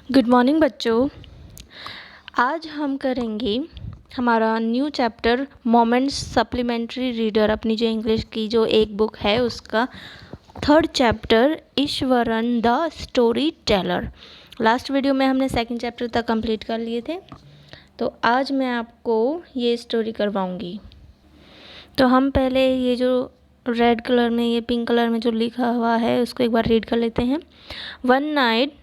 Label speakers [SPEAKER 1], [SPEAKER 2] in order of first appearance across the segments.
[SPEAKER 1] Good morning बच्चों। आज हम करेंगे हमारा new chapter moments supplementary reader, अपनी जो इंग्लिश की जो एक बुक है उसका third chapter Eswaran the story teller. Last video में हमने सेकंड चैप्टर तक कंप्लीट कर लिए थे, तो आज मैं आपको ये स्टोरी करवाऊंगी। तो हम पहले ये जो रेड कलर में, ये पिंक कलर में जो लिखा हुआ है उसको एक बार रीड कर लेते हैं। One night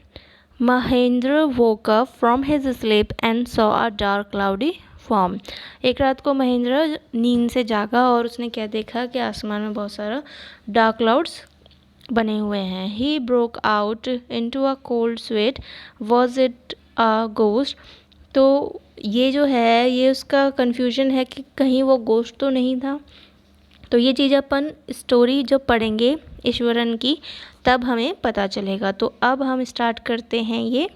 [SPEAKER 1] Mahendra woke up from his sleep and saw a dark cloudy form। एक रात को महेंद्र नींद से जागा और उसने क्या देखा कि आसमान में बहुत सारा डार्क क्लाउड्स बने हुए हैं। He broke out into a cold sweat। Was it a ghost? तो ये जो है ये उसका कन्फ्यूजन है कि कहीं वो गोश्त तो नहीं था। तो ये चीज़ अपन स्टोरी जब पढ़ेंगे ईश्वरन की तब हमें पता चलेगा। तो अब हम स्टार्ट करते हैं। ये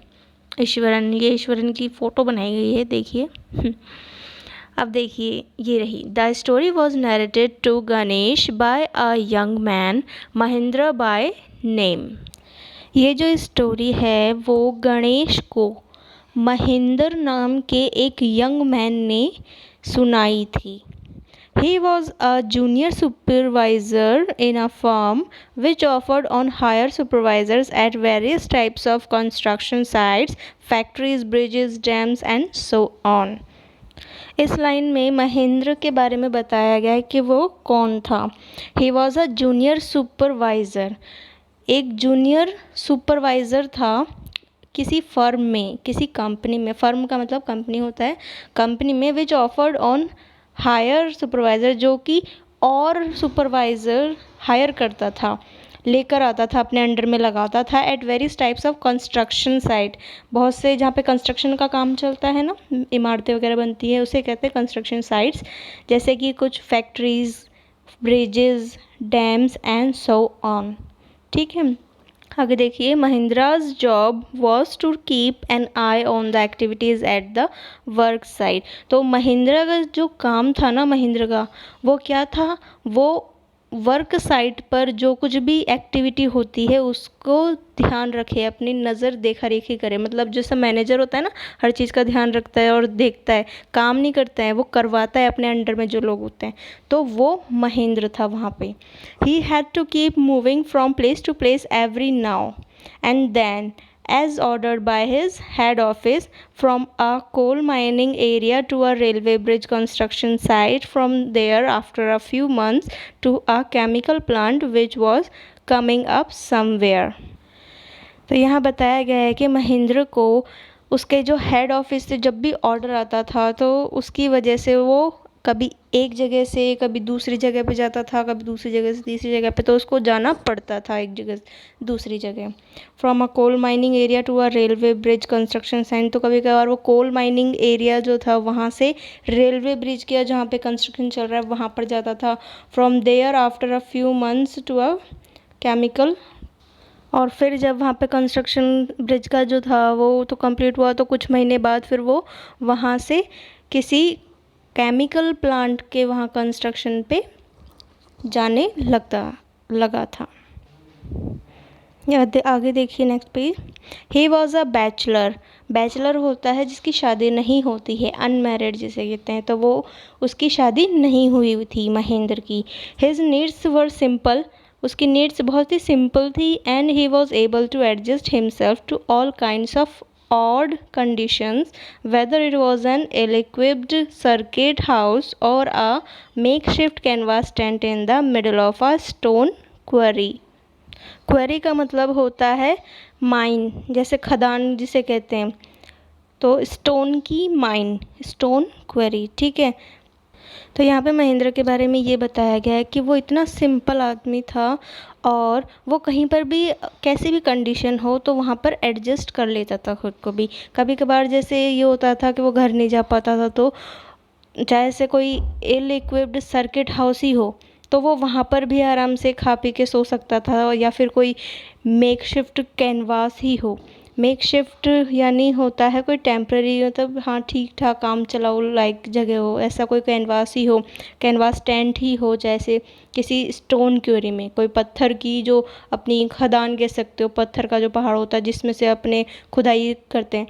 [SPEAKER 1] ईश्वरन की फ़ोटो बनाई गई है, देखिए। अब देखिए ये रही। The story was narrated to Ganesh by a young man Mahendra by name. ये जो स्टोरी है वो गणेश को महेंद्र नाम के एक यंग मैन ने सुनाई थी। He was a junior supervisor in a firm which offered on hire supervisors at various types of construction sites, factories, bridges, dams and so on। इस लाइन में महेंद्र के बारे में बताया गया है कि वो कौन था। He was a junior supervisor। एक जूनियर सुपरवाइज़र था किसी फर्म में, किसी कंपनी में। फर्म का मतलब कंपनी होता है। कंपनी में विच ऑफर्ड ऑन हायर सुपरवाइज़र, जो कि और सुपरवाइज़र हायर करता था, लेकर आता था, अपने अंडर में लगाता था। At various types of construction site, बहुत से जहाँ पे कंस्ट्रक्शन का काम चलता है ना, इमारतें वगैरह बनती है, उसे कहते हैं कंस्ट्रक्शन साइट्स। जैसे कि कुछ factories, bridges, dams and so on. ठीक है, आगे देखिए। Mahindra's job was to keep an eye on the activities at the work site. तो महिंद्रा का जो काम था ना, महिंद्रा का वो क्या था, वो वर्क साइट पर जो कुछ भी एक्टिविटी होती है उसको ध्यान रखे, अपनी नज़र देखा रेखी करे। मतलब जैसा मैनेजर होता है ना, हर चीज़ का ध्यान रखता है और देखता है, काम नहीं करता है, वो करवाता है अपने अंडर में जो लोग होते हैं। तो वो महेंद्र था वहाँ पे। He had to keep moving from place to place every now and then as ordered by his head office, from a coal mining area to a railway bridge construction site, from there after a few months to a chemical plant which was coming up somewhere। तो यहाँ बताया गया है कि महेंद्र को उसके जो head office से जब भी ऑर्डर आता था तो उसकी वजह से वो कभी एक जगह से कभी दूसरी जगह पे जाता था, कभी दूसरी जगह से तीसरी जगह पे, तो उसको जाना पड़ता था एक जगह से दूसरी जगह। From a coal mining area to a railway bridge construction site, तो कभी कभार वो कोल माइनिंग एरिया जो था वहाँ से रेलवे ब्रिज के जहाँ पे कंस्ट्रक्शन चल रहा है वहाँ पर जाता था। From there after a few months to a chemical, और फिर जब वहाँ पे कंस्ट्रक्शन ब्रिज का जो था वो तो कंप्लीट हुआ, तो कुछ महीने बाद फिर वो वहाँ से किसी केमिकल प्लांट के वहाँ कंस्ट्रक्शन पे जाने लगा था। आगे देखिए next page. He was a bachelor. Bachelor होता है जिसकी शादी नहीं होती है, अनमैरिड जिसे कहते हैं। तो वो उसकी शादी नहीं हुई थी महेंद्र की। हिज नीड्स वर सिंपल, उसकी नीड्स बहुत ही सिंपल थी। And he was able to adjust himself to all kinds of odd conditions, whether it was an ill-equipped circuit house or a makeshift canvas tent in the middle of a stone quarry। Query का मतलब होता है mine, जैसे खदान जिसे कहते हैं, तो स्टोन की माइन, स्टोन क्वेरी। ठीक है, तो यहाँ पे महेंद्र के बारे में ये बताया गया है कि वो इतना सिंपल आदमी था और वो कहीं पर भी कैसी भी कंडीशन हो तो वहाँ पर एडजस्ट कर लेता था खुद को भी। कभी कभार जैसे ये होता था कि वो घर नहीं जा पाता था, तो चाहे से कोई इल इक्विप्ड सर्किट हाउस ही हो तो वो वहाँ पर भी आराम से खा पी के सो सकता था, या फिर कोई मेकशिफ्ट कैनवास ही हो मेक शिफ्ट यानी होता है कोई टेम्प्रेरी, मतलब हाँ ठीक ठाक काम चलाओ लाइक जगह हो, ऐसा कोई कैनवास ही हो, कैनवास टेंट ही हो, जैसे किसी स्टोन क्यूरी में कोई पत्थर की जो अपनी खदान कह सकते हो, पत्थर का जो पहाड़ होता है जिसमें से अपने खुदाई करते हैं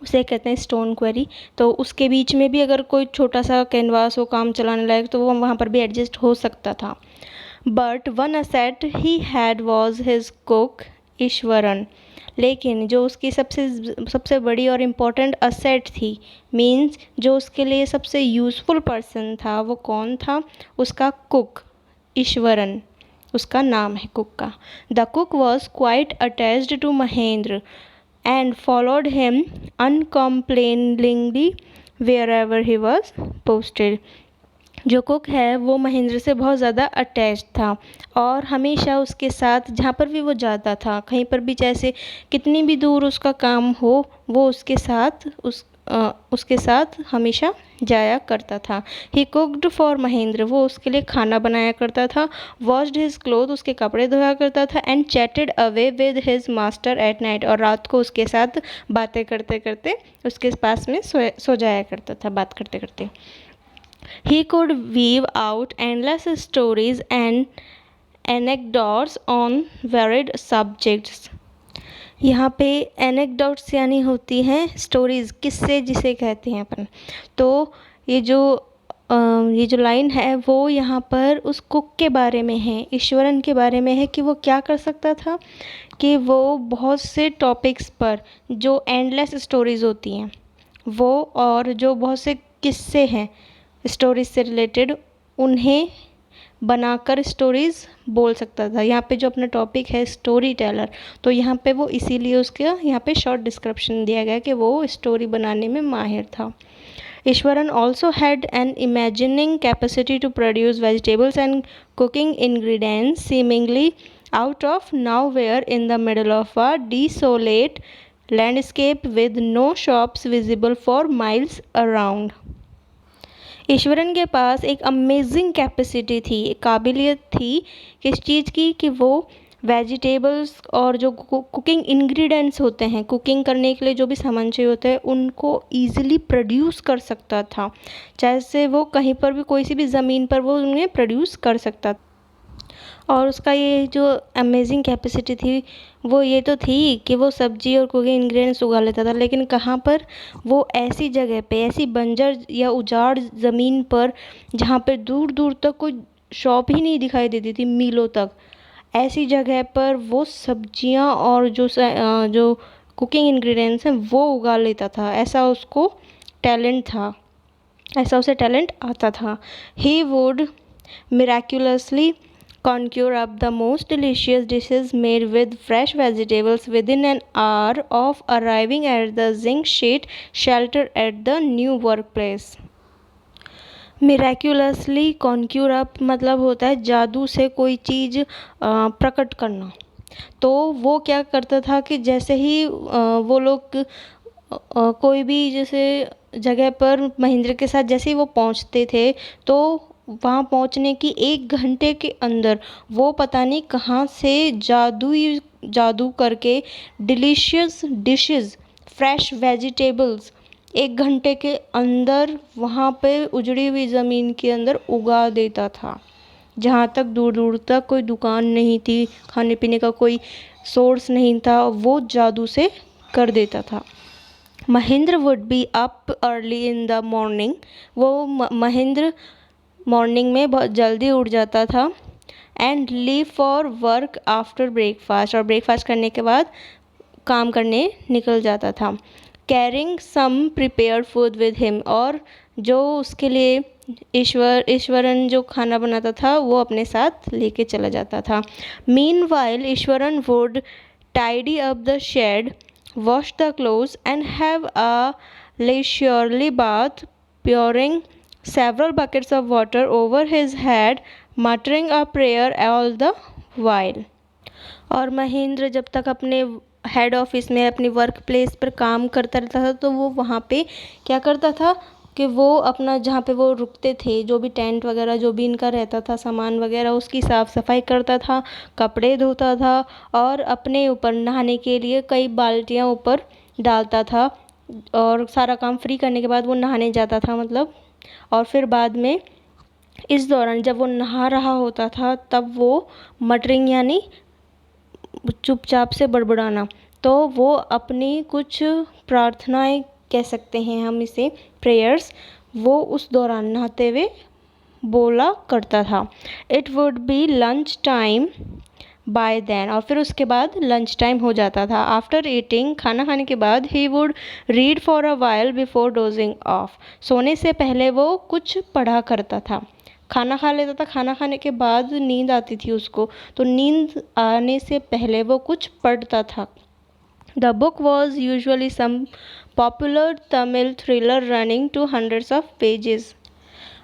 [SPEAKER 1] उसे कहते हैं स्टोन क्वेरी। तो उसके बीच में भी अगर कोई छोटा सा कैनवास हो काम चलाने लायक तो वो वहाँ पर भी एडजस्ट हो सकता था। But one asset he had was his cook Eswaran, लेकिन जो उसकी सबसे सबसे बड़ी और इम्पोर्टेंट असेट थी, मीन्स जो उसके लिए सबसे यूज़फुल पर्सन था, वो कौन था? उसका कुक ईश्वरन, उसका नाम है कुक का। The cook was quite attached to Mahendra and followed him uncomplainingly wherever he was posted। जो कुक है वो महेंद्र से बहुत ज़्यादा अटैच था और हमेशा उसके साथ जहाँ पर भी वो जाता था, कहीं पर भी, जैसे कितनी भी दूर उसका काम हो, वो उसके साथ हमेशा जाया करता था। ही कुकड फॉर महेंद्र, वो उसके लिए खाना बनाया करता था। वॉश्ड हिज क्लोथ, उसके कपड़े धोया करता था। And chatted away with his master at night, और रात को उसके साथ बातें करते करते उसके पास में सो जाया करता था बात करते करते। He could weave out endless stories and anecdotes on varied subjects। यहाँ पे एनेक्डोट्स यानी होती हैं स्टोरीज़, किस्से जिसे कहते हैं अपन। तो ये जो लाइन है वो यहाँ पर उस कुक के बारे में है, ईश्वरन के बारे में है कि वो क्या कर सकता था, कि वो बहुत से टॉपिक्स पर जो एंडलेस स्टोरीज़ होती हैं वो, और जो बहुत से किस्से हैं स्टोरीज से रिलेटेड, उन्हें बनाकर स्टोरीज़ बोल सकता था। यहाँ पे जो अपना टॉपिक है स्टोरी टेलर, तो यहाँ पे वो इसीलिए उसका यहाँ पे शॉर्ट डिस्क्रिप्शन दिया गया कि वो स्टोरी बनाने में माहिर था। Iswaran also had an imagining capacity to produce vegetables and cooking ingredients seemingly out of nowhere in the middle of a desolate landscape with no shops visible for miles around. Iswaran के पास एक अमेजिंग कैपेसिटी थी, एक काबिलियत थी किस चीज़ की, कि वो वेजिटेबल्स और जो कुकिंग इंग्रेडिएंट्स होते हैं, कुकिंग करने के लिए जो भी सामान चाहिए होता है, उनको ईजिली प्रोड्यूस कर सकता था। चाहे से वो कहीं पर भी, कोई सी भी ज़मीन पर वो उन्हें प्रोड्यूस कर सकता था। और उसका ये जो अमेजिंग कैपेसिटी थी वो ये तो थी कि वो सब्जी और कुकिंग इंग्रेडिएंट्स उगा लेता था, लेकिन कहाँ पर? वो ऐसी जगह पे, ऐसी बंजर या उजाड़ ज़मीन पर जहाँ पर दूर दूर तक कोई शॉप ही नहीं दिखाई देती थी, मीलों तक, ऐसी जगह पर वो सब्जियाँ और जो कुकिंग इंग्रेडिएंट्स हैं वो उगा लेता था। ऐसा उसको टैलेंट था, ऐसा उसे टैलेंट आता था। He would miraculously conjure up the most delicious dishes made with fresh vegetables within an hour of arriving at the zinc sheet shelter at the new workplace। Miraculously conjure up मतलब होता है जादू से कोई चीज़ प्रकट करना। तो वो क्या करता था कि जैसे ही वो लोग कोई भी जैसे जगह पर महेंद्र के साथ जैसे ही वो पहुंचते थे, तो वहाँ पहुँचने की 1 घंटे के अंदर वो पता नहीं कहाँ से जादू करके डिलीशियस डिशेस, फ्रेश वेजिटेबल्स 1 घंटे के अंदर वहाँ पे उजड़ी हुई ज़मीन के अंदर उगा देता था। जहाँ तक दूर दूर तक कोई दुकान नहीं थी, खाने पीने का कोई सोर्स नहीं था, वो जादू से कर देता था। Mahendra would be up early in the morning, वो महेंद्र मॉर्निंग में बहुत जल्दी उठ जाता था। And leave for work after breakfast, और ब्रेकफास्ट करने के बाद काम करने निकल जाता था। Carrying some prepared food with him, और जो उसके लिए ईश्वरन जो खाना बनाता था वो अपने साथ लेके चला जाता था। Meanwhile Iswaran would tidy up the shed, wash the clothes and have a leisurely bath, pouring several buckets of water over his head, muttering a prayer all the while। और महेंद्र जब तक अपने हेड ऑफिस में, अपनी वर्क प्लेस पर काम करता रहता था, तो वो वहाँ पे क्या करता था? कि वो अपना जहाँ पे वो रुकते थे, जो भी टेंट वगैरह जो भी इनका रहता था सामान वगैरह, उसकी साफ़ सफाई करता था, कपड़े धोता था और अपने ऊपर नहाने के लिए कई बाल्टियाँ ऊपर डालता था और सारा काम फ्री करने के बाद वो नहाने जाता था मतलब। और फिर बाद में इस दौरान जब वो नहा रहा होता था तब वो मटरिंग यानी चुपचाप से बड़बड़ाना, तो वो अपनी कुछ प्रार्थनाएं कह सकते हैं हम इसे, प्रेयर्स, वो उस दौरान नहाते हुए बोला करता था। It would be lunch time by then, और फिर उसके बाद लंच टाइम हो जाता था। आफ्टर ईटिंग, खाना खाने के बाद, he would read for a while before dosing of, सोने से पहले वो कुछ पढ़ा करता था। खाना खा लेता था, खाना खाने के बाद नींद आती थी उसको, तो नींद आने से पहले वो कुछ पढ़ता था। The book was usually some popular Tamil thriller running to hundreds of pages.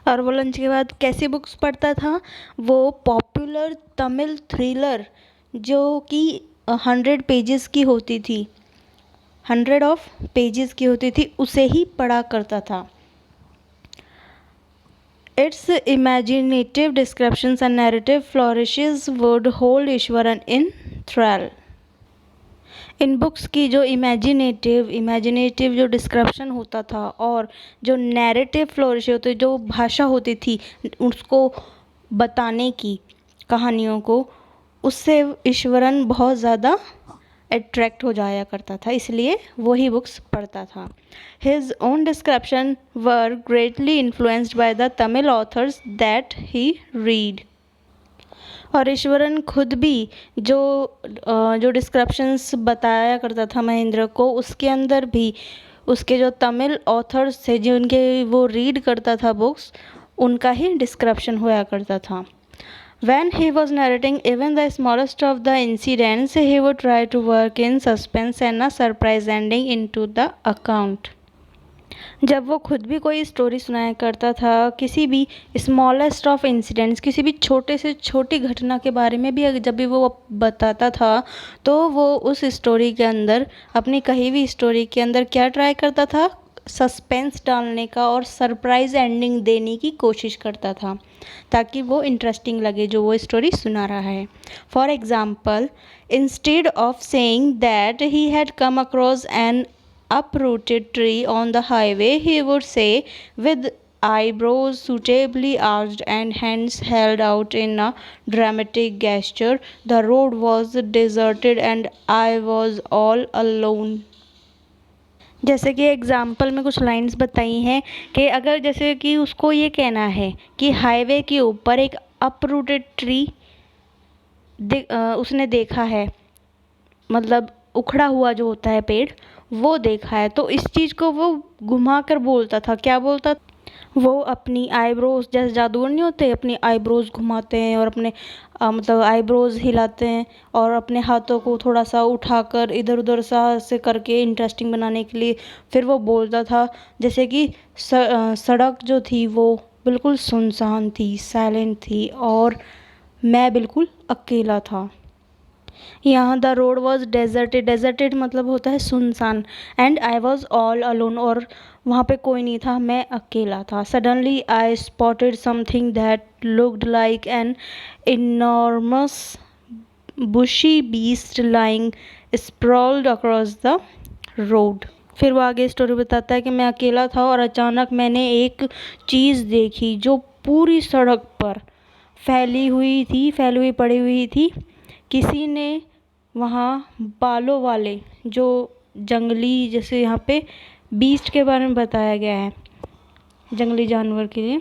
[SPEAKER 1] और वो लंच के बाद कैसी बुक्स पढ़ता था? वो पॉपुलर तमिल थ्रिलर जो कि 100 पेजेस की होती थी, 100 पेजेस की होती थी, उसे ही पढ़ा करता था। Its imaginative descriptions and narrative flourishes would hold Eswaran in thrall. In books की जो इमेजिनेटिव जो डिस्क्रिप्शन होता था और जो नैरेटिव फ्लोरिश होती, जो भाषा होती थी उसको बताने की, कहानियों को, उससे ईश्वरन बहुत ज़्यादा अट्रैक्ट हो जाया करता था, इसलिए वही बुक्स पढ़ता था। His own description were greatly influenced by the Tamil authors that he read. और ईश्वरन खुद भी जो डिस्क्रिप्शंस बताया करता था महेंद्र को, उसके अंदर भी उसके जो तमिल ऑथर्स थे जिनके वो रीड करता था बुक्स, उनका ही डिस्क्रिप्शन हुआ करता था। When he was narrating even the smallest of the incidents, he would try to work in suspense and a surprise ending into the account. जब वो खुद भी कोई स्टोरी सुनाया करता था, किसी भी स्मॉलेस्ट ऑफ इंसिडेंट्स, किसी भी छोटे से छोटी घटना के बारे में भी जब भी वो बताता था, तो वो उस स्टोरी के अंदर, अपनी कही हुई स्टोरी के अंदर क्या ट्राई करता था? सस्पेंस डालने का और सरप्राइज एंडिंग देने की कोशिश करता था, ताकि वो इंटरेस्टिंग लगे जो वो स्टोरी सुना रहा है। For example, instead of saying that he had come across N uprooted tree on the highway, he would say, with eyebrows suitably arched and hands held out in a dramatic gesture, the road was deserted and I was all alone. जैसे कि example में कुछ lines बताई हैं कि अगर जैसे कि उसको ये कहना है कि हाईवे के ऊपर एक अपरूटेड ट्री उसने देखा है, मतलब उखड़ा हुआ जो होता है पेड़, वो देखा है, तो इस चीज़ को वो घुमा कर बोलता था। क्या बोलता? वो अपनी आईब्रोज, जैसे जादूगर नहीं होते, अपनी आईब्रोज घुमाते हैं और अपने मतलब आईब्रोज हिलाते हैं और अपने हाथों को थोड़ा सा उठाकर इधर उधर सा से करके इंटरेस्टिंग बनाने के लिए फिर वो बोलता था। जैसे कि सड़क जो थी वो बिल्कुल सुनसान थी, साइलेंट थी और मैं बिल्कुल अकेला था। यहाँ द रोड वॉज डेजर्टेड मतलब होता है सुनसान, and I was all alone, और वहाँ पे कोई नहीं था, मैं अकेला था। Suddenly I spotted something that looked like an enormous bushy beast lying sprawled across the road. फिर वो आगे स्टोरी बताता है कि मैं अकेला था और अचानक मैंने एक चीज़ देखी जो पूरी सड़क पर फैली हुई पड़ी हुई थी। किसी ने वहाँ बालों वाले जो जंगली, जैसे यहाँ पे बीस्ट के बारे में बताया गया है, जंगली जानवर के लिए,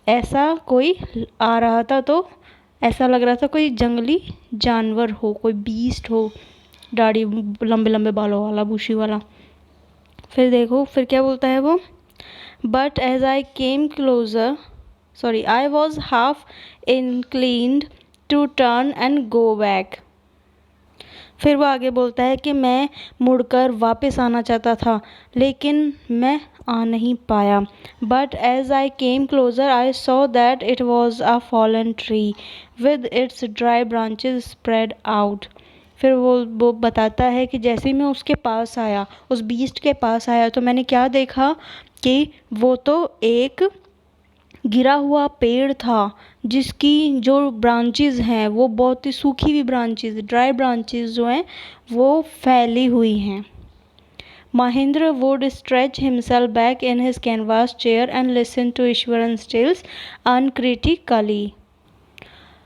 [SPEAKER 1] ऐसा कोई आ रहा था, तो ऐसा लग रहा था कोई जंगली जानवर हो, कोई बीस्ट हो, दाढ़ी लंबे लंबे बालों वाला, बुशी वाला। फिर देखो फिर क्या बोलता है वो, but as I came closer, I was half inclined to turn and go back. फिर वो आगे बोलता है कि मैं मुड़कर वापस आना चाहता था, लेकिन मैं आ नहीं पाया। But as I came closer I saw that it was a fallen tree with its dry branches spread out. फिर वो बताता है कि जैसे ही मैं उसके पास आया, उस बीस्ट के पास आया, तो मैंने क्या देखा कि वो तो एक गिरा हुआ पेड़ था जिसकी जो ब्रांचेस हैं वो बहुत ही सूखी हुई ब्रांचेस, ड्राई ब्रांचेस जो हैं वो फैली हुई हैं। Mahendra would stretch himself back in his canvas chair and listen to Ishwaran's tales uncritically.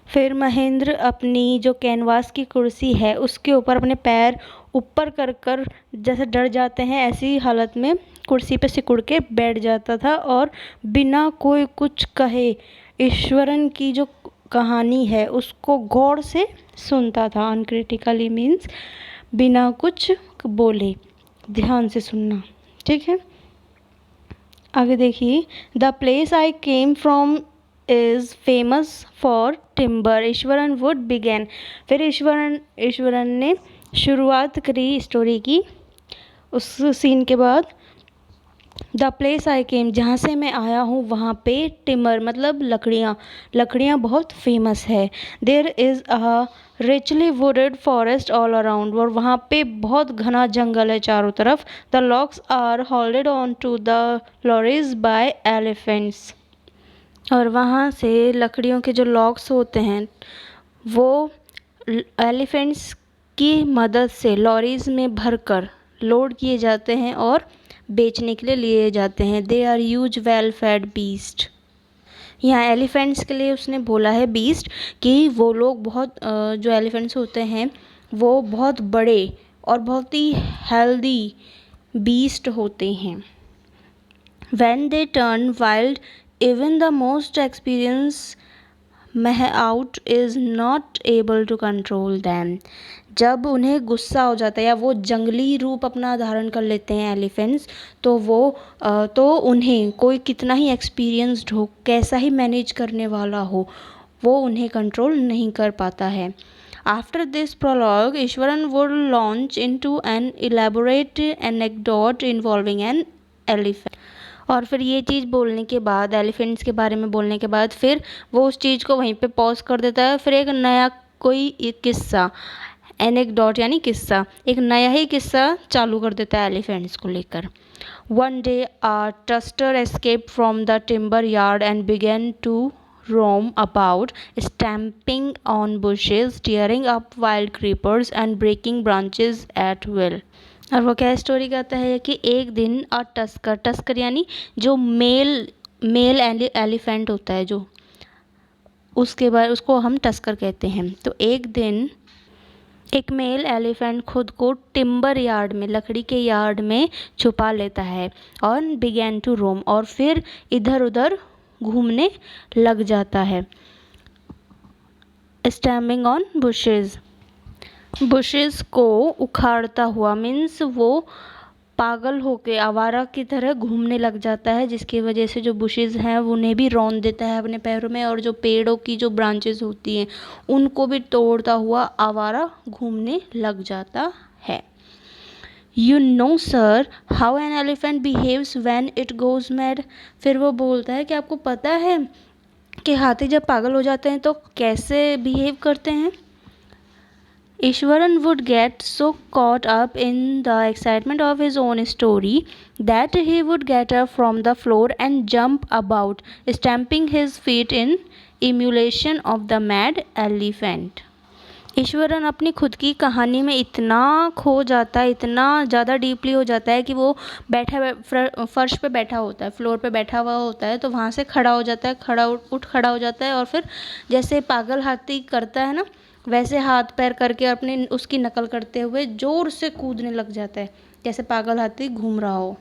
[SPEAKER 1] फिर महेंद्र अपनी जो कैनवास की कुर्सी है उसके ऊपर अपने पैर ऊपर कर कर जैसे डर जाते हैं ऐसी हालत में कुर्सी पे सिकुड़ के बैठ जाता था और बिना कोई कुछ कहे ईश्वरन की जो कहानी है उसको गौर से सुनता था। अनक्रिटिकली मीन्स बिना कुछ बोले, ध्यान से सुनना, ठीक है। आगे देखिए, the place I came from is famous for timber, Iswaran would begin. फिर ईश्वरन ने शुरुआत करी स्टोरी की उस सीन के बाद। द प्लेस आई केम, जहाँ से मैं आया हूँ वहाँ पे टिम्बर मतलब लकड़ियाँ बहुत फेमस है। There is a richly wooded forest all around, और वहाँ पे बहुत घना जंगल है चारों तरफ। The logs are holded on to the lorries by elephants, और वहाँ से लकड़ियों के जो लॉग्स होते हैं वो एलिफेंट्स की मदद से लॉरीज में भरकर लोड किए जाते हैं और बेचने के लिए लिए जाते हैं। They are huge well fed beast, यहाँ एलिफेंट्स के लिए उसने बोला है बीस्ट कि वो लोग बहुत जो एलिफेंट्स होते हैं वो बहुत बड़े और बहुत ही हेल्दी बीस्ट होते हैं। When they turn wild even the most experience mahout is not able to control them, जब उन्हें गुस्सा हो जाता है या वो जंगली रूप अपना धारण कर लेते हैं एलिफेंट्स, तो उन्हें कोई कितना ही एक्सपीरियंस्ड हो, कैसा ही मैनेज करने वाला हो, वो उन्हें कंट्रोल नहीं कर पाता है। After this prologue Iswaran would launch into an elaborate anecdote involving an elephant, और फिर ये चीज़ बोलने के बाद, एलिफेंट्स के बारे में बोलने के बाद, फिर वो उस चीज़ को वहीं पे पॉज कर देता है। फिर एक नया कोई किस्सा, एनेक्डोट यानी किस्सा, एक नया ही किस्सा चालू कर देता है एलिफेंट्स को लेकर। One day a tusker escape from the timber yard and began to roam about, stamping on bushes, tearing up wild creepers and breaking branches at will. और वो क्या स्टोरी कहता है कि एक दिन टस्कर यानी जो मेल एलिफेंट होता है, जो उसके बाद उसको हम टस्कर कहते हैं। तो एक दिन एक मेल एलिफेंट खुद को टिम्बर यार्ड में, लकड़ी के यार्ड में छुपा लेता है और बिगैन टू रोम, और फिर इधर उधर घूमने लग जाता है। स्टैम्पिंग ऑन बुशेस को उखाड़ता हुआ, मीन्स वो पागल होके आवारा की तरह घूमने लग जाता है, जिसकी वजह से जो बुशेस हैं उन्हें भी रौंद देता है अपने पैरों में, और जो पेड़ों की जो ब्रांचेस होती हैं उनको भी तोड़ता हुआ आवारा घूमने लग जाता है। You know sir how an elephant behaves when it goes mad. फिर वो बोलता है कि आपको पता है कि हाथी जब पागल हो जाते हैं तो कैसे बिहेव करते हैं। Ishwaran would get so caught up in the excitement of his own story that he would get up from the floor and jump about, stamping his feet in emulation of the mad elephant. Eswaran अपनी खुद की कहानी में इतना खो जाता है, इतना ज़्यादा डीपली हो जाता है कि वो फर्श पे बैठा होता है, फ्लोर पे बैठा हुआ होता है, तो वहाँ से खड़ा हो जाता है, खड़ा हो जाता है, और फिर जैसे पागल हाथी करता है ना, वैसे हाथ पैर करके अपने उसकी नकल करते हुए ज़ोर से कूदने लग जाता है, जैसे पागल हाथी घूम रहा हो।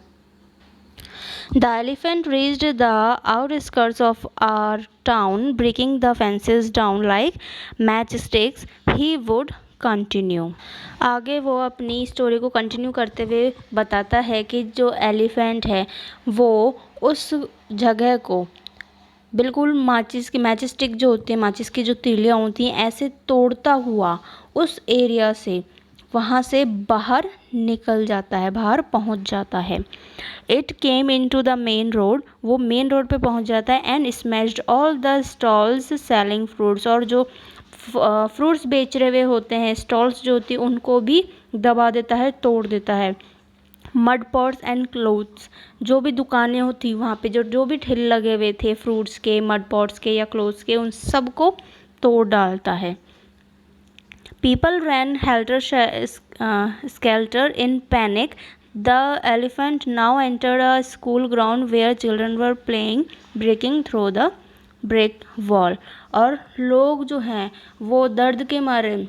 [SPEAKER 1] The elephant reached the outskirts of our town, breaking the fences down like matchsticks. He would continue. आगे वो अपनी स्टोरी को कंटिन्यू करते हुए बताता है कि जो एलिफेंट है वो उस जगह को बिल्कुल मैचस्टिक जो होती है, माचिस की जो तीलियाँ होती हैं, ऐसे तोड़ता हुआ उस एरिया से, वहाँ से बाहर निकल जाता है, बाहर पहुँच जाता है। It came in to the main road, वो मेन रोड पे पहुँच जाता है, and smashed all the stalls selling fruits, और जो फ्रूट्स बेच रहे हुए होते हैं, स्टॉल्स जो होती है उनको भी दबा देता है, तोड़ देता है। मड पॉट्स एंड क्लोथ्स, जो भी दुकानें होती वहाँ पे जो भी ठेले लगे हुए थे फ्रूट्स के, मड पॉट्स के या क्लोथ्स के, उन सब को तोड़ डालता है। People ran helter skelter in panic. The elephant now entered a school ground where children were playing breaking through the break wall. और लोग जो हैं वो दर्द के मारे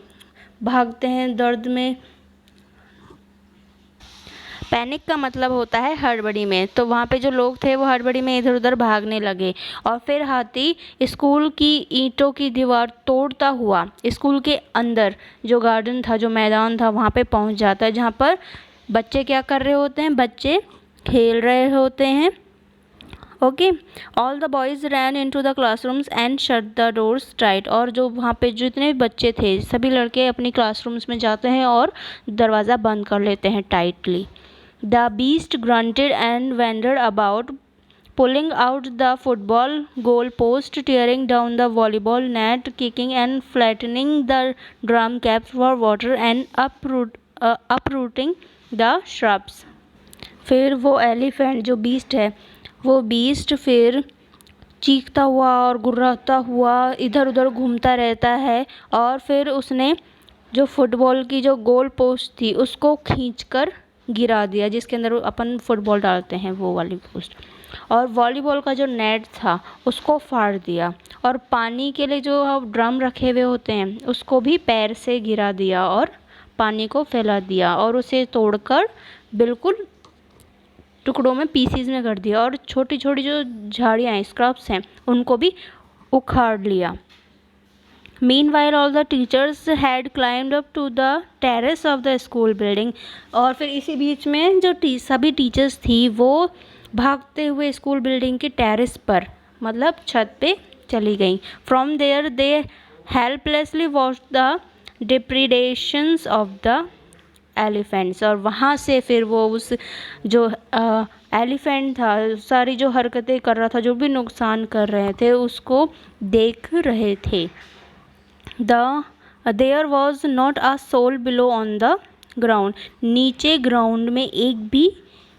[SPEAKER 1] भागते हैं, दर्द में। पैनिक का मतलब होता है हड़बड़ी में, तो वहाँ पे जो लोग थे वो हड़बड़ी में इधर उधर भागने लगे। और फिर हाथी स्कूल की ईंटों की दीवार तोड़ता हुआ स्कूल के अंदर जो गार्डन था, जो मैदान था, वहाँ पे पहुँच जाता है, जहाँ पर बच्चे क्या कर रहे होते हैं, बच्चे खेल रहे होते हैं। Okay, all the boys ran into the classrooms and shut the doors tight. और जो वहाँ पे जितने भी बच्चे थे सभी लड़के अपनी क्लासरूम्स में जाते हैं और दरवाज़ा बंद कर लेते हैं tightly. The beast grunted and wandered about, pulling out the football goal post, tearing down the volleyball net, kicking and flattening the drum caps for water and uprooting the shrubs। फिर वो एलिफेंट जो beast है, वो beast फिर चीखता हुआ और गुर्राता हुआ इधर उधर घूमता रहता है। और फिर उसने जो फुटबॉल की जो गोल पोस्ट थी उसको खींचकर गिरा दिया, जिसके अंदर अपन फुटबॉल डालते हैं वो वाली पोस्ट। और वॉलीबॉल का जो नेट था उसको फाड़ दिया। और पानी के लिए जो ड्रम रखे हुए होते हैं उसको भी पैर से गिरा दिया और पानी को फैला दिया और उसे तोड़कर बिल्कुल टुकड़ों में, पीसीज में कर दिया। और छोटी छोटी जो झाड़ियाँ हैं, स्क्रब्स हैं, उनको भी उखाड़ लिया। Meanwhile, all the teachers had climbed up to the terrace of the school building। और फिर इसी बीच में जो सभी टीचर्स थी वो भागते हुए स्कूल बिल्डिंग के टेरेस पर, मतलब छत पे चली गई। From there they helplessly watched the depredations of the elephants। और वहाँ से फिर वो उस जो एलिफेंट था सारी जो हरकतें कर रहा था, जो भी नुकसान कर रहे थे, उसको देख रहे थे। There was not a soul below on the ground। नीचे ग्राउंड में एक भी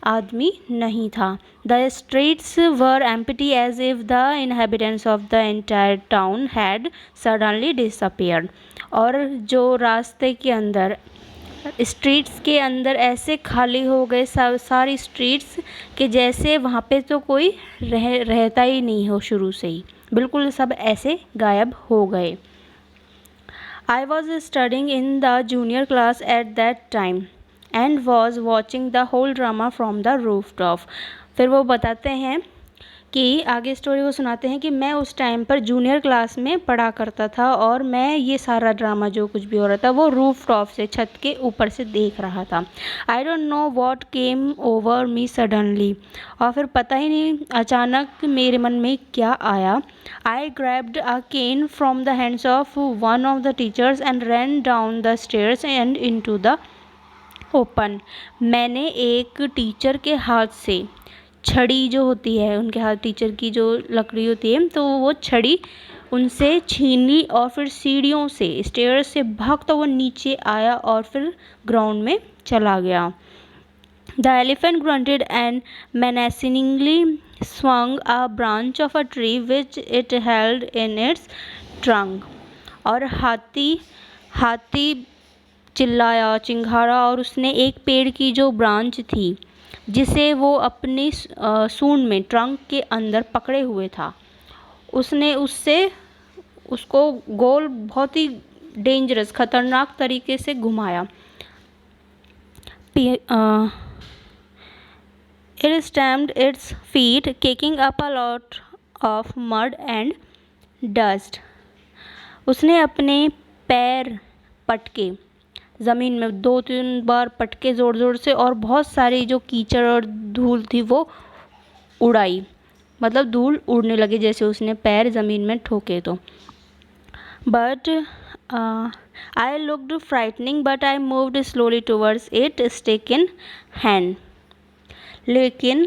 [SPEAKER 1] आदमी नहीं था। The streets were empty as if the inhabitants of the entire town had suddenly disappeared। और जो रास्ते के अंदर, स्ट्रीट्स के अंदर ऐसे खाली हो गए सारी स्ट्रीट्स कि जैसे वहाँ पे तो कोई रहता ही नहीं हो, शुरू से ही बिल्कुल सब ऐसे गायब हो गए। I was studying in the junior class at that time and was watching the whole drama from the rooftop। फिर वो बताते हैं कि आगे स्टोरी को सुनाते हैं कि मैं उस टाइम पर जूनियर क्लास में पढ़ा करता था और मैं ये सारा ड्रामा जो कुछ भी हो रहा था वो रूफ टॉप से, छत के ऊपर से देख रहा था। I don't know what came over me suddenly. और फिर पता ही नहीं अचानक मेरे मन में क्या आया। I grabbed a cane from the hands of one of the teachers and ran down the stairs and into the open. मैंने एक टीचर के हाथ से छड़ी जो होती है, उनके हाथ टीचर की जो लकड़ी होती है, तो वो छड़ी उनसे छीन ली और फिर सीढ़ियों से, स्टेयर्स से भागता हुआ नीचे आया और फिर ग्राउंड में चला गया। The elephant grunted and menacingly swung a branch of a tree which it held in its trunk। और हाथी चिल्लाया, चिंघाड़ा और उसने एक पेड़ की जो ब्रांच थी जिसे वो अपनी सूंड में, ट्रंक के अंदर पकड़े हुए था, उसने उसको गोल बहुत ही डेंजरस, खतरनाक तरीके से घुमाया। It stamped its feet, kicking up a lot of mud and dust। उसने अपने पैर पटके, ज़मीन में 2-3 बार पटके ज़ोर ज़ोर से और बहुत सारी जो कीचड़ और धूल थी वो उड़ाई, मतलब धूल उड़ने लगी जैसे उसने पैर ज़मीन में ठोके तो। But I looked frightening but I moved slowly towards it, stick in hand. लेकिन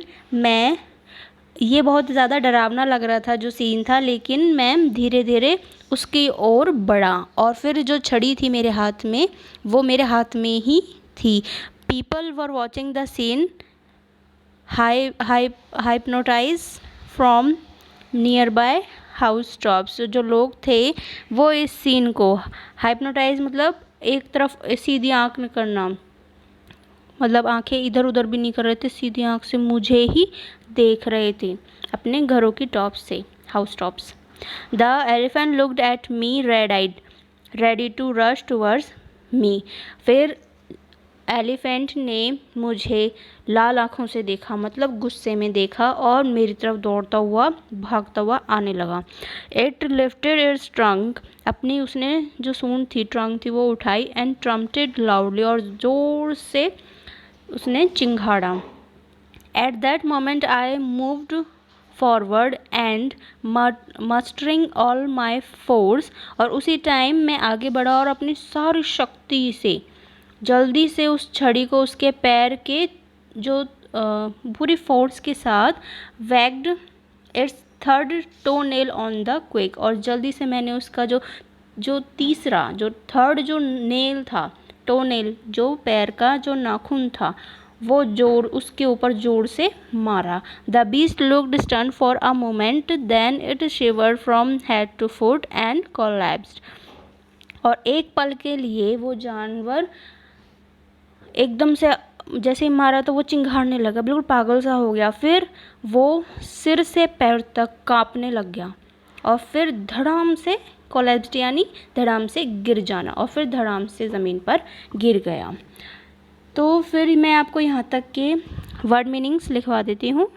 [SPEAKER 1] ये बहुत ज़्यादा डरावना लग रहा था जो सीन था, लेकिन मैं धीरे धीरे उसकी ओर बढ़ा, और फिर जो छड़ी थी मेरे हाथ में वो मेरे हाथ में ही थी। People were watching the scene hypnotize from near by house tops. जो लोग थे वो इस सीन को, हाइप्नोटाइज मतलब एक तरफ सीधी आंख में करना, मतलब आंखें इधर उधर भी नहीं कर रहे थे, सीधी आंख से मुझे ही देख रहे थे अपने घरों की टॉप से, house tops. The elephant looked at me red eyed ready to rush towards me. फिर एलिफेंट ने मुझे लाल आँखों से देखा, मतलब गुस्से में देखा, और मेरी तरफ दौड़ता हुआ भागता हुआ आने लगा। इट लिफ्टेड इट्स ट्रंक, अपनी उसने जो सूंड थी, ट्रंक थी, वो उठाई, एंड ट्रम्पटेड लाउडली, और ज़ोर से उसने चिंघाड़ा। At that moment I moved forward and mustering all my force, और उसी टाइम मैं आगे बढ़ा और अपनी सारी शक्ति से जल्दी से उस छड़ी को उसके पैर के जो पूरी फोर्स के साथ waged it's third toe nail on the quick, और जल्दी से मैंने उसका जो तीसरा जो थर्ड जो नेल था, टो नेल जो पैर का जो नाखून था, वो जोर उसके ऊपर जोर से मारा। The beast looked stun for a moment, then it shivered from head to foot and collapsed. और एक पल के लिए वो जानवर एकदम से जैसे ही मारा तो वो चिंघाड़ने लगा, बिल्कुल पागल सा हो गया। फिर वो सिर से पैर तक कांपने लग गया, और फिर धड़ाम से कोलैप्स्ड यानी धड़ाम से गिर जाना, और फिर धड़ाम से ज़मीन पर गिर गया। तो फिर मैं आपको यहाँ तक के वर्ड मीनिंग्स लिखवा देती हूँ।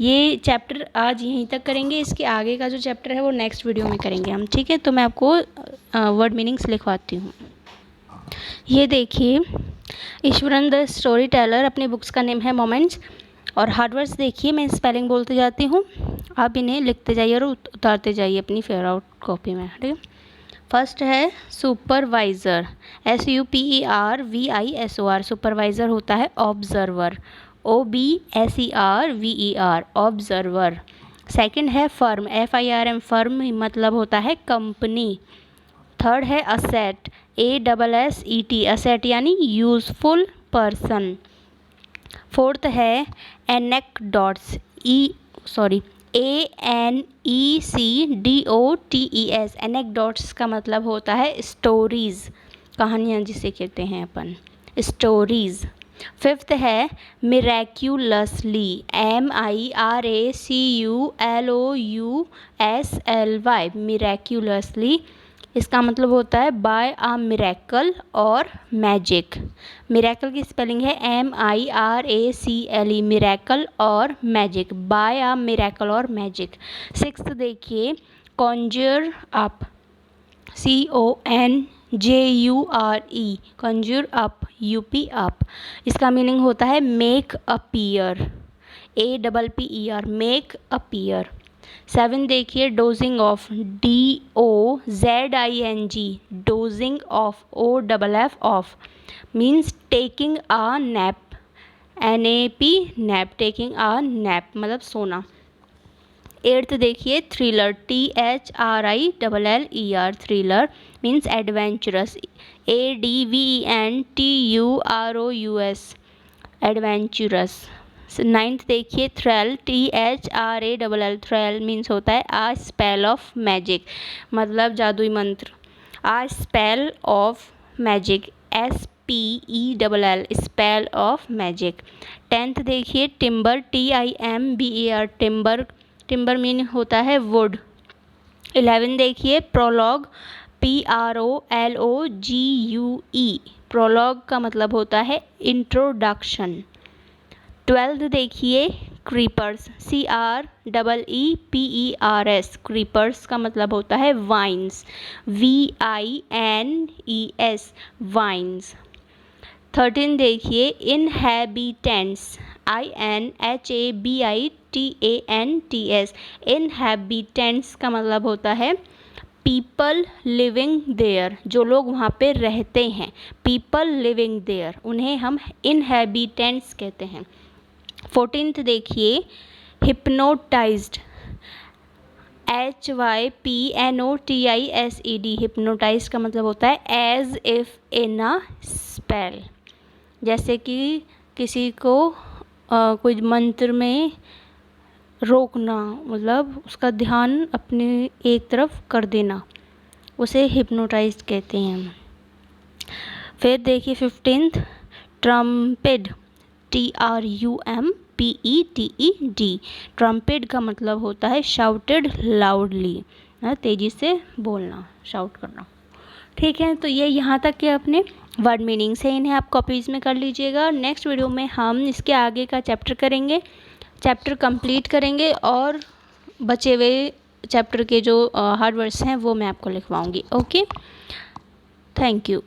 [SPEAKER 1] ये चैप्टर आज यहीं तक करेंगे, इसके आगे का जो चैप्टर है वो नेक्स्ट वीडियो में करेंगे हम, ठीक है। तो मैं आपको वर्ड मीनिंग्स लिखवाती हूँ। ये देखिए, ईश्वरन द स्टोरी टेलर, अपनी बुक्स का नेम है मोमेंट्स। और हार्डवर्ड्स देखिए, मैं स्पेलिंग बोलते जाती हूँ, आप इन्हें लिखते जाइए और उतारते जाइए अपनी फेयर आउट कॉपी में, ठीक है। फर्स्ट है सुपरवाइज़र, SUPERVISOR, सुपरवाइज़र होता है ऑब्जर्वर, OBSERVER, ऑब्जर्वर। सेकंड है फर्म, FIRM, फर्म मतलब होता है कंपनी। थर्ड है असेट, ASSET, असेट यानी यूज़फुल पर्सन। फोर्थ है एनेक्डोट्स, ANECDOTES, एनेक्डोट्स का मतलब होता है स्टोरीज़, कहानियाँ जिसे कहते हैं अपन, स्टोरीज़। फिफ्थ है मिरेक्युलसली, MIRACULOUSLY, मिरेक्युलसली, इसका मतलब होता है बाय आ मिरेकल और मैजिक। मिरेकल की स्पेलिंग है MIRACLE, मिरेकल और मैजिक, बाय आ मिरेकल और मैजिक। सिक्स्थ देखिए, कॉन्ज्यूर up, CONJURE, कॉन्ज्यूर up, UP up, इसका मीनिंग होता है make appear, APPER, make appear. Seven देखिए, dosing of, DOZING, dosing of, OFF of, means taking a nap, NAP, nap, taking a nap मतलब सोना। Eighth देखिए, thriller, THRILLER, thriller means adventurous, ADVENTUROUS, adventurous. Ninth देखिए, थ्रेल, THRALL, थ्रेल means होता है आ spell of magic, मतलब जादुई मंत्र, a spell of magic, SPELL, spell of magic. Tenth देखिए, timber, TIMBER, timber, timber mean होता है वुड। 11 देखिए, प्रोलॉग, PROLOGUE, प्रोलॉग का मतलब होता है इंट्रोडक्शन। 12 देखिए, क्रीपर्स, CREEPERS, क्रीपर्स का मतलब होता है वाइन्स, VINES, वाइन्स। 13 देखिए, इनहैबिटेंट्स, INHABITANTS, इनहैबिटेंट्स का मतलब होता है पीपल लिविंग देयर, जो लोग वहाँ पे रहते हैं, पीपल लिविंग देयर, उन्हें हम इनहैबिटेंट्स कहते हैं। 14th देखिए, हिप्नोटाइज्ड, HYPNOTISED, हिप्नोटाइज का मतलब होता है as if in a spell. जैसे कि किसी को कोई मंत्र में रोकना, मतलब उसका ध्यान अपने एक तरफ कर देना, उसे हिप्नोटाइज कहते हैं। फिर देखिए 15th, ट्रम्पेड, TRUMPETED। ट्रम्पेड का मतलब होता है शाउटेड लाउडली, तेज़ी से बोलना, शाउट करना। ठीक है, तो ये यहाँ तक के अपने वर्ड मीनिंग्स हैं, इन्हें आप कॉपीज़ में कर लीजिएगा। नेक्स्ट वीडियो में हम इसके आगे का चैप्टर करेंगे, चैप्टर कंप्लीट करेंगे और बचे हुए चैप्टर के जो हार्ड वर्ड्स हैं वो मैं आपको लिखवाऊंगी। Okay, thank you.